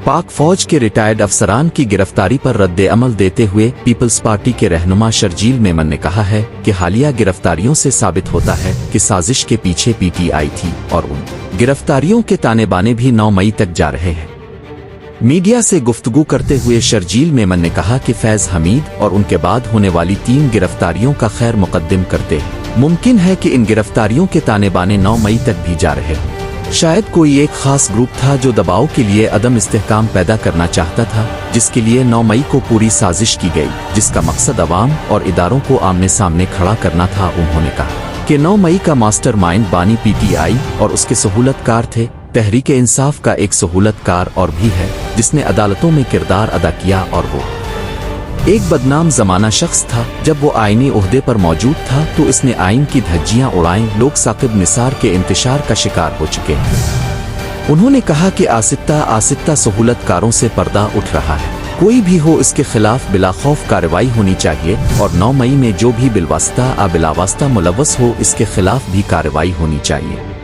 पाक फौज के रिटायर्ड अफसरान की गिरफ्तारी पर रद्द अमल देते हुए पीपल्स पार्टी के रहनुमा शर्जील मेमन ने कहा है कि हालिया गिरफ्तारियों से साबित होता है कि साजिश के पीछे पीटीआई थी और उन गिरफ्तारियों के ताने बाने भी 9 मई तक जा रहे हैं। मीडिया से गुफ्तगू करते हुए शर्जील मेमन ने कहा कि फैज हमीद और उनके बाद होने वाली 3 गिरफ्तारियों का खैर मुकद्दम करते हैं। मुमकिन है कि इन गिरफ्तारियों के ताने बाने 9 मई तक भी जा रहे हैं। शायद कोई एक खास ग्रुप था जो दबाव के लिए अदम इस्तेहकाम पैदा करना चाहता था, जिसके लिए 9 मई को पूरी साजिश की गई, जिसका मकसद अवाम और इदारों को आमने सामने खड़ा करना था। उन्होंने कहा कि 9 मई का मास्टरमाइंड बानी पीटीआई और उसके सहूलतकार थे। तहरीक इंसाफ का एक सहूलतकार और भी है जिसने अदालतों में किरदार अदा किया, और वो एक बदनाम जमाना शख्स था। जब वो आईनी ओहदे पर मौजूद था तो इसने आइन की धज्जियां उड़ाईं। लोग साकिब निसार के इंतशार का शिकार हो चुके हैं। उन्होंने कहा कि आसित्ता सहूलतकारों से पर्दा उठ रहा है। कोई भी हो, इसके खिलाफ बिला खौफ कार्रवाई होनी चाहिए और 9 मई में जो भी बिलवास्ता बिलावास्ता मुलव्वस हो, इसके खिलाफ भी कार्रवाई होनी चाहिए।